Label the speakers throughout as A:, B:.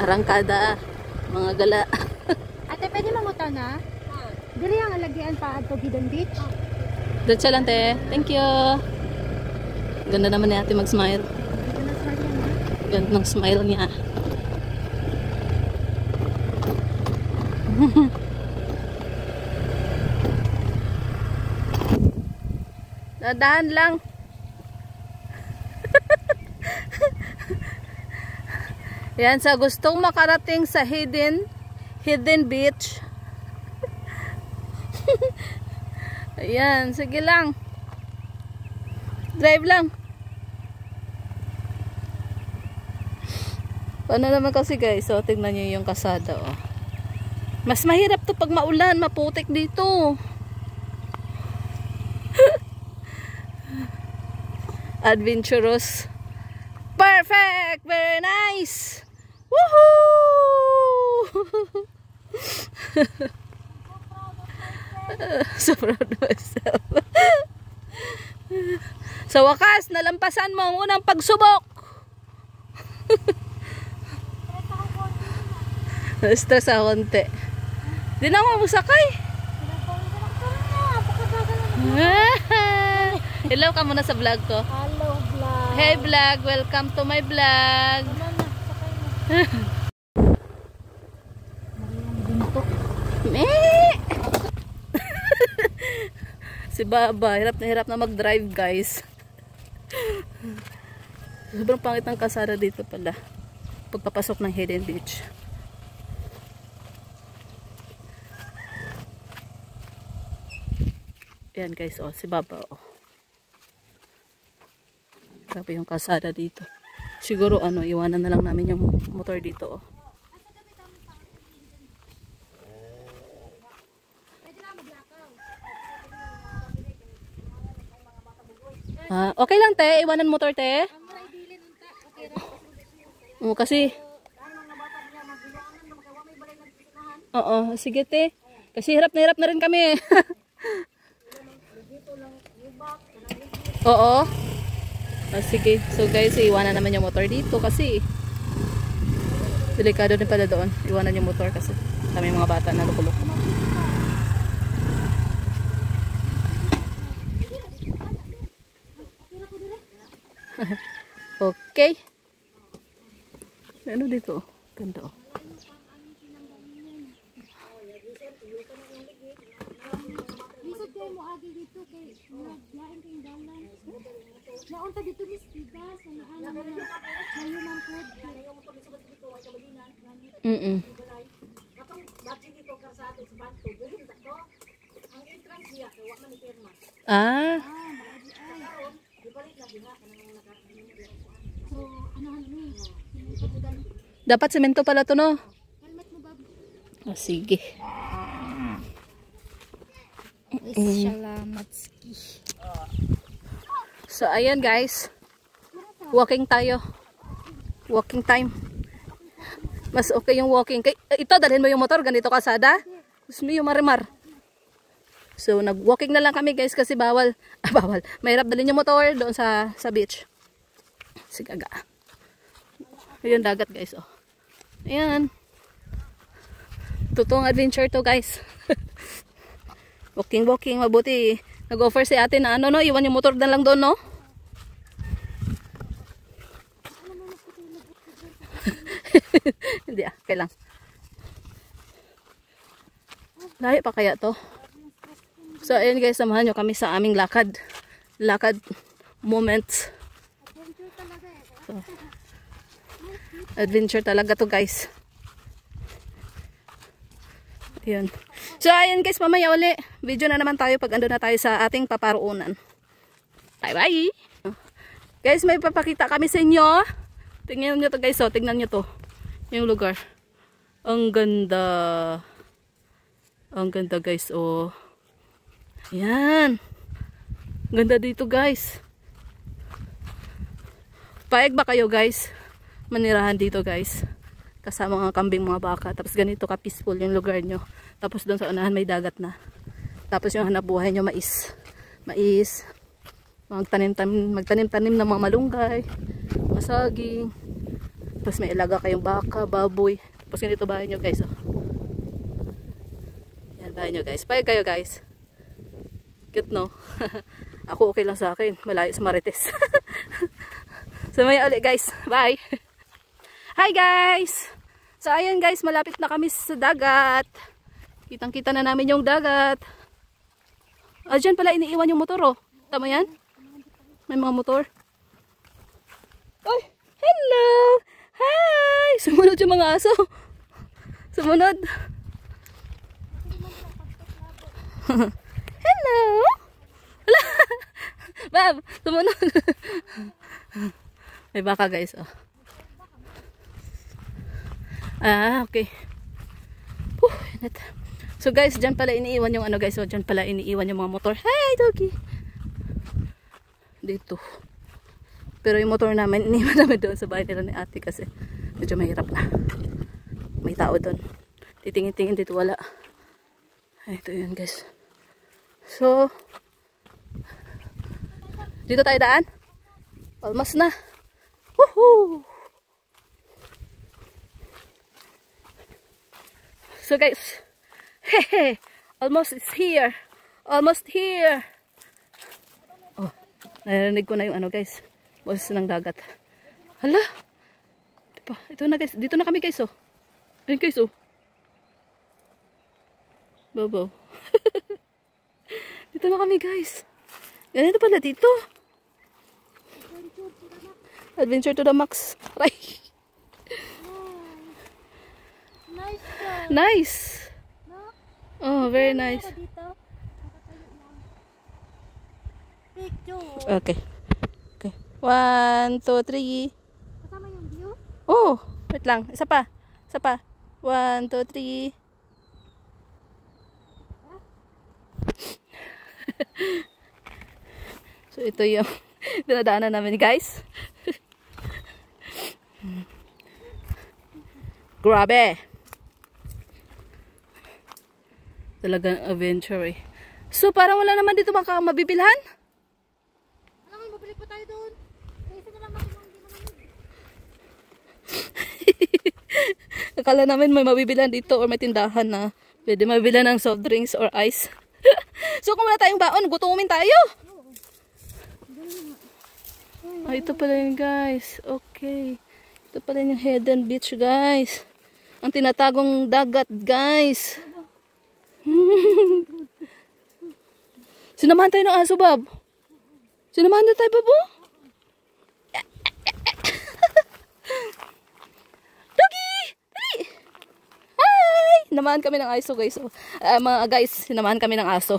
A: Arangkada, mga gala.
B: Ate, pwede mamuta na? Dili ang alagian pa ato Hidden Beach.
A: Diretso lang te. Thank you. Ganda naman ni ate mag-smile. Ganda ng smile niya. Dadaan lang. Yan, sa gustong makarating sa Hidden Beach. Ayan, sige lang. Drive lang. Paano naman kasi guys, so tingnan nyo yung kasada oh. Mas mahirap to pag maulan, maputik dito. Adventurous. Perfect! Very nice! Woohoo! So proud of myself. Sa wakas, nalampasan mo ang unang pagsubok. Stress ako konti. Di na ako musakay. Hello ka muna sa vlog ko.
B: Hello vlog.
A: Hey vlog, welcome to my vlog. Si Baba, hirap na mag-drive guys. Sobrang pangit ng kasada dito pala pagpapasok ng Hidden Beach. Yan guys, oh, si Baba oh. Grabe yung kasada dito. Siguro ano, iwanan na lang namin yung motor dito oh. Okay lang te, iwanan motor te. Kasi oo, sige te. Kasi hirap na rin kami. Oo. Sige. So guys, iwanan naman yung motor dito kasi delikado din pala doon. Iwanan yung motor kasi kami mga bata na lukulok. Okay. Ano dito? Ganda oh. Ah. Dapat semento pala to no? Oh, sige.
B: Salamat.
A: So ayan guys. Walking tayo. Walking time. Mas okay yung walking. Ito, dalhin mo yung motor. Ganito kasada. Gusto mo yung marimar. So nag-walking na lang kami guys kasi bawal. Bawal. Mahirap dalhin yung motor doon sa beach. Sigaga. Ayan dagat guys oh. Ayan. Totoong adventure to guys. Walking. Mabuti. Nag-offer si ate na ano no. Iwan yung motor na lang doon no. Hindi okay lang. Layo pa kaya to. So ayan guys, samahan nyo kami sa aming lakad moments. So, adventure talaga to guys. Ayan. So ayan guys, mamaya uli video na naman tayo pag ando na tayo sa ating paparuunan. Bye bye. Guys, may papakita kami sa inyo. Tingnan nyo to guys, oh, tingnan nyo to yung lugar. Ang ganda guys oh. Yan. Ganda dito guys. Paeg ba kayo guys manirahan dito guys? Kasama mga kambing, mga baka. Tapos ganito ka peaceful yung lugar nyo. Tapos doon sa unahan may dagat na. Tapos yung hanap buhay nyo mais. Magtanim-tanim ng mga malunggay, mga saging. Tapos may ilaga kayong baka, baboy. Tapos ganito bahay nyo guys. Oh. Yan bahay nyo guys. Payag kayo guys. Cute no? Ako okay lang sa akin. Malayo sa Marites. So may ulit guys. Bye! Hi guys! So ayan guys, malapit na kami sa dagat. Kitang kita na namin yung dagat. Ah, dyan pala iniiwan yung motor oh. Tama yan? May mga motor. Ay! Hello! Hi! Sumunod yung mga aso. Sumunod. Hello! Bab! Sumunod. May baka guys oh. Ah, okay. Init. So guys, dyan pala iniiwan yung ano guys. So dyan pala iniiwan yung mga motor. Hi, doggy! Dito. Pero yung motor namin, iniwan namin doon sa bahay nila ni ate kasi medyo mahirap na. May tao doon. Titingin-tingin dito wala. Ay, ito yun guys. So, dito tayo daan. Almost na. Woohoo! So guys, hehe, almost is here. Almost here. Oh, narinig ko na yung ano guys. Boses ng dagat. Hala. Diba? Ito na guys. Dito na kami guys oh. Ayun guys oh. Bobo. Dito na kami guys. Ganito pala dito. Adventure to the max. Right. Nice. Oh, very nice. Okay. Okay. 1, 2, 3.
B: Kasama yung view?
A: Oh, wait lang. Isa pa. Isa pa. 1, 2, 3. So, ito yung dinadaanan namin guys. Grabe. Talagang adventure eh. So parang wala naman dito baka mabibilhan?
B: Alam mo, mabili pa tayo doon. Isa na lang natin ang hindi naman.
A: Akala namin may mabibilhan dito or may tindahan na pwede mabibilhan ng soft drinks or ice. So kung wala tayong baon, gutumin tayo. Ay, ito pala yun guys. Okay. Ito pala yung Hidden Beach guys. Ang tinatagong dagat guys. Sinamahan tayo ng aso, Bob. Sinamahan na tayo, Babo. Doggy! Dali! Hi! Sinamahan kami ng aso, guys. Mga guys, sinamahan kami ng aso.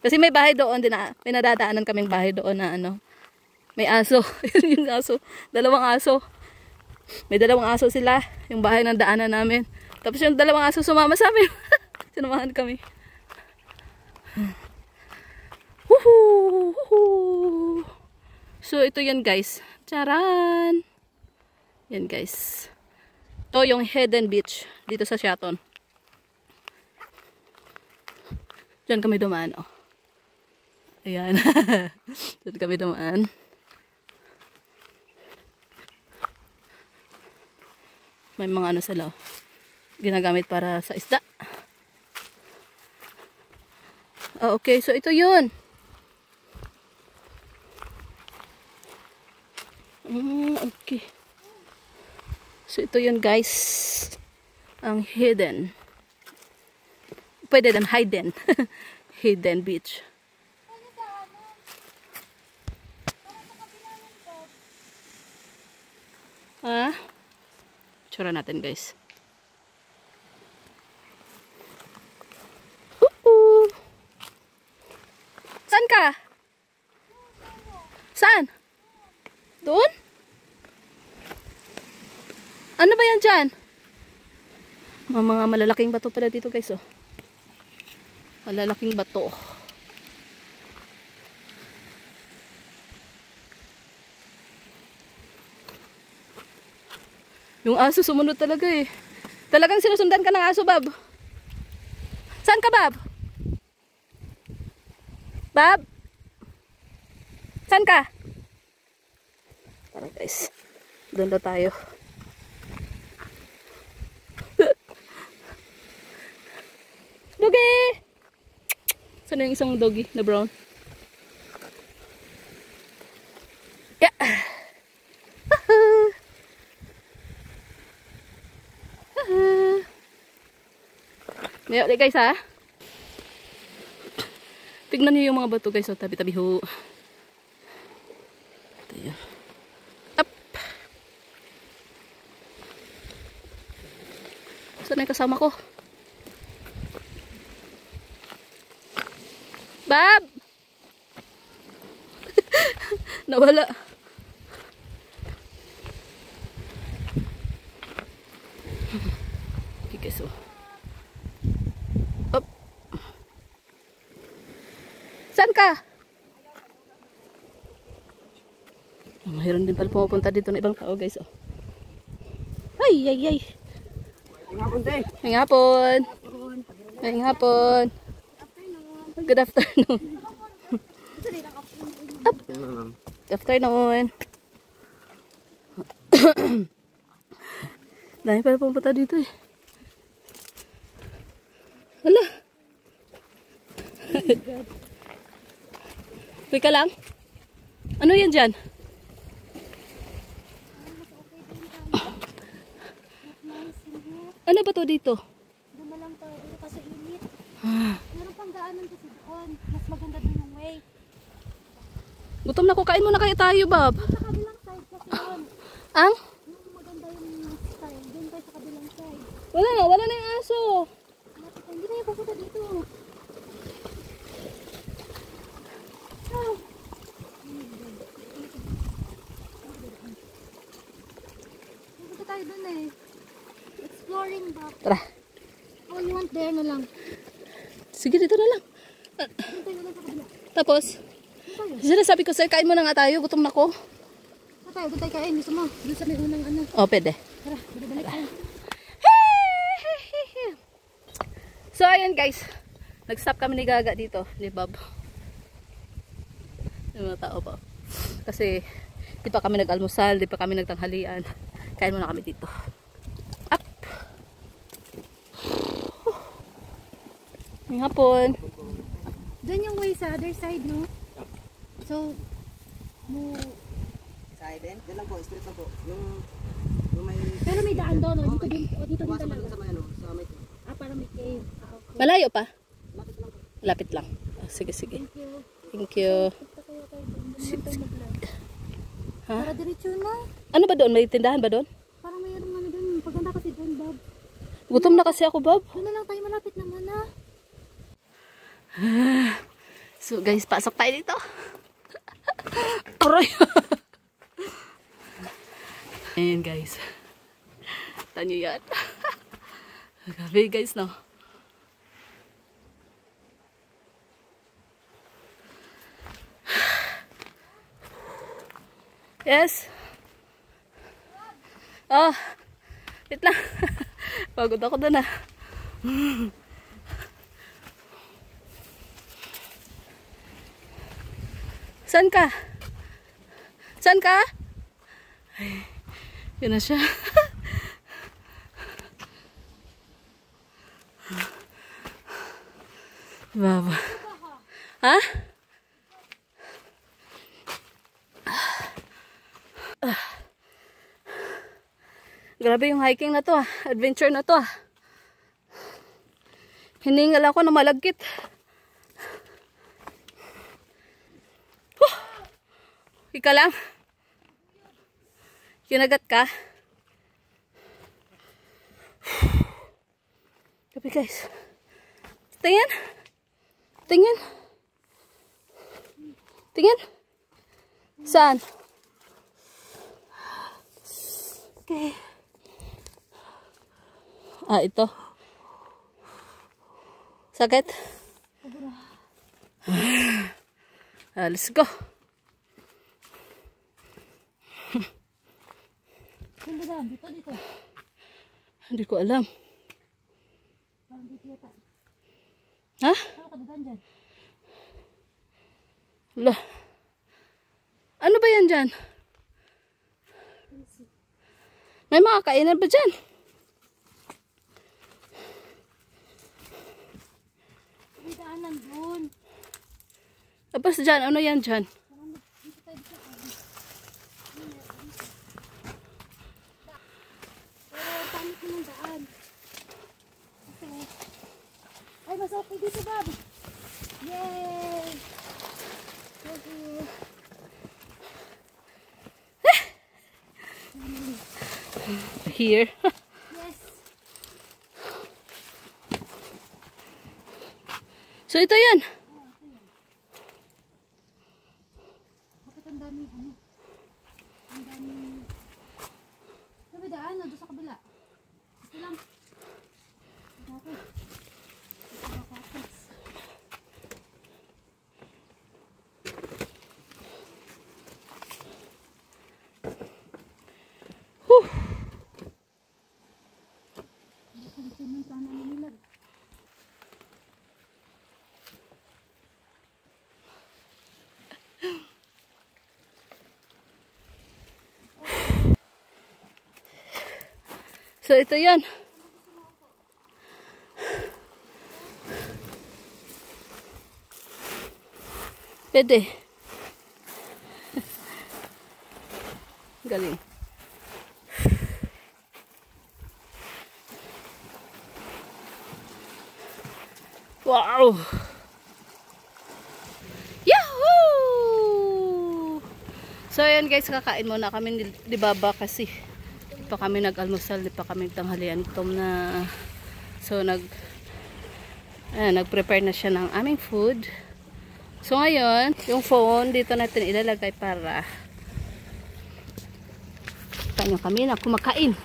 A: Kasi may bahay doon din na, may nadadaanan kaming bahay doon na ano. May aso. Yung aso. Dalawang aso. May dalawang aso sila. Yung bahay ng daanan namin. Tapos yung dalawang aso sumama sa amin. Sinamahan kami. Woohoo! Woohoo! So, ito yan guys. Charan! Yan guys. Ito yung Hidden Beach. Dito sa Shaton. Diyan kami dumaan. Oh. Ayan. Diyan kami dumaan. May mga ano sila. Ginagamit para sa isda. Oh, okay, so ito yun. Okay. So ito yun guys. Ang hidden. Pwede din hidden. Hidden beach. Ah? Tsura natin guys. Saan ka? Saan? Doon? Ano ba yan dyan? Mga malalaking bato pala dito guys oh. Malalaking bato. Yung aso sumunod talaga eh. Talagang sinusundan ka ng aso, Bab. Saan ka, Bab? Bab? Saan ka? Tara guys. Doon na tayo. Doggy! Saan yung isang doggy na brown? Yeah. Ngayon ulit guys ha. Tignan niyo yung mga bato guys. So, tabi-tabi ho. Ito yun. Up! Saan na yung kasama ko? Bab! Nawala. Okay, so. Up. Saan ka? Mayroon din pala pumupunta dito ng ibang tao guys. Oh. Ay, ay, ay. Ngayong hapon. Ngayong hapon. Good afternoon. Up. Good afternoon. Dahil pala pumunta dito eh. Hala. Wait ka lang. Ano yan dyan? Ano ba to dito?
B: Doon na lang tayo kasi init. Meron pang daanan kasi doon. Mas maganda doon yung way.
A: Gutom na ko. Kain muna kayo tayo, Bob.
B: Sa kabilang side kasi doon.
A: Ang?
B: Yung maganda yung style. Doon tayo sa kabilang side.
A: Wala na yung aso.
B: Hindi na yung pupunta dito. Oh. Pupunta tayo doon eh. Exploring ba?
A: Tara.
B: Oh, you want there na lang.
A: Sige, dito na lang.
B: Doon tayo na lang sa kabila.
A: Tapos, sinasabi ko sa'yo, kain muna nga tayo. Gutom na ko.
B: Doon tayo kain. Gusto mo? Doon sa may unang ano.
A: Oh, pwede.
B: Tara, balik tayo.
A: So, ayan guys. Nag-stop kami ni Gaga dito. Ni Bob. Yung mga tao pa. Kasi, di pa kami nag-almusal. Di pa kami nagtanghalian. Kain muna kami dito. Up! Ngayong hapon.
B: Doon yung way sa other side, no? So,
C: Side din? Yan lang po, straight lang po. Yung may...
B: pero may daan doon, no? Dito din, o dito din
C: Pumasok
B: talaga.
C: sa may ano, sa may...
B: Ah, para may cave. Ah, okay.
A: Malayo pa?
C: Lapit lang po.
A: Lapit lang. Oh, sige, sige.
B: Thank you.
A: Thank you.
B: Punta kayo tayo doon. Doon tayo mag-vlog.
A: Ha?
B: Para diretso na.
A: Ano ba doon? May tindahan ba doon?
B: Parang mayroong ano doon. Paganda kasi doon, Bob.
A: Gutom na kasi ako, Bob.
B: Doon na lang tayo, malapit naman na.
A: So guys, pasok tayo dito. Aray. Ayan guys. Tanyo yan. Gabi guys, no? Yes. Oh. Wait lang. Pagod ako doon ah. Saan ka? Saan ka? Ay, yun na siya. Baba. Ha? Grabe yung hiking na to ah. Adventure na to ah. Hiningal ako na malagkit. Ika lang. Kinagat ka. Grabe guys. Tingin. Tingin. Tingin. Saan? Okay. Ah, ito. Sakit? Let's go.
B: Saan ba? Dito.
A: Hindi ko alam.
B: Parang dito yata.
A: Ha?
B: Saan ka dadaan dyan?
A: Wala. Ano ba yan dyan? May mga kainan ba dyan?
B: may daanan doon.
A: Tapos dyan, ano yan dyan?
B: Parang dito tayo dito. Pero pangit mo ng daan. Kasi, ay mas okay dito, Bob. Yay! Thank you.
A: Here.
B: Yes.
A: So ito yan.
B: Bakit ang dami, ano? Ang dami. Sabi daan, doon sa kabila. Ito lang. Okay.
A: Whew. So ito yan. Pwede. Galing. Wow! Yahoo! So ayan guys, kakain muna kami ni Baba kasi di pa kami nag-almusal, di pa kami tanghalian tom na. So nag-prepare na siya ng aming food. So ngayon, yung phone dito natin ilalagay para kanya kami na kumakain.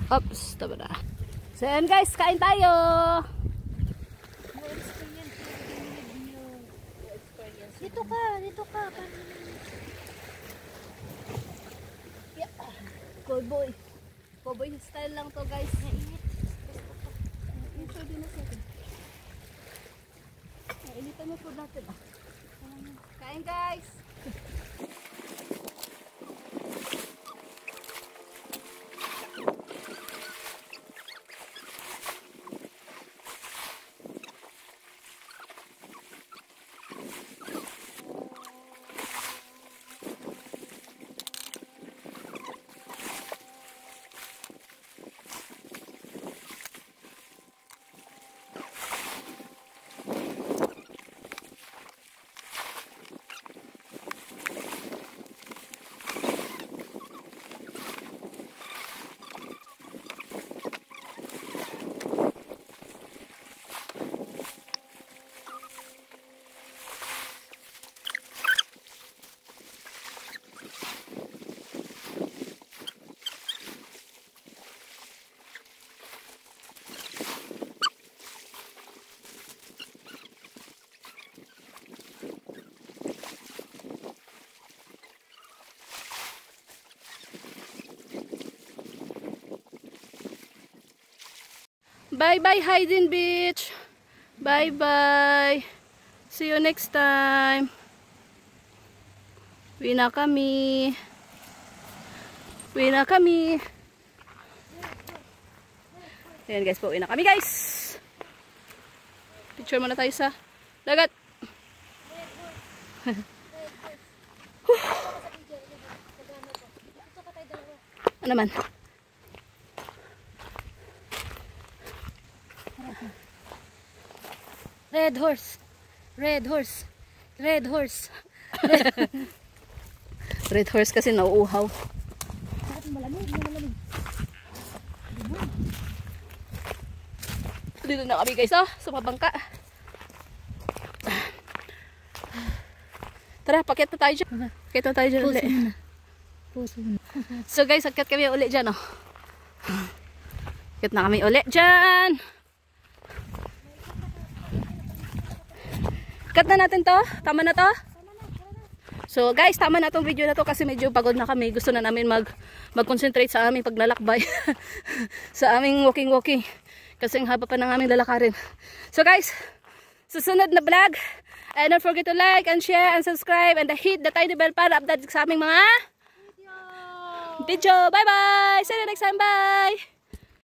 A: Oops, tama na. So ayan guys, kain tayo!
B: Dito ka, dito ka.
A: Cowboy. Cowboy style lang to guys.
B: Mainit.
A: Pwede na siya. Initan mo po natin. Kain guys! Bye-bye Hayden Beach. Bye-bye. See you next time. Uwi na kami. Uwi na kami. Ayan guys, pauwi na kami guys. Picture muna tayo sa dagat. Ano naman?
B: Red horse. Red horse. Red horse.
A: Red horse kasi nauuhaw.
B: Bakit malamig? Malamig.
A: Dito na kami guys, oh, sa mabangka. Tara, pakit na tayo dyan. Pakit na tayo dyan ulit. So guys, akit kami ulit dyan, oh. Akit na kami ulit dyan. Cut na natin to? Tama na to? So guys, tama na tong video na to kasi medyo pagod na kami. Gusto na namin mag-concentrate sa aming paglalakbay. Sa aming walking. Kasi ang haba pa ng aming lalakarin. So guys, susunod na vlog. And don't forget to like and share and subscribe and hit the tiny bell para update sa aming mga video. Bye bye! See you next time. Bye!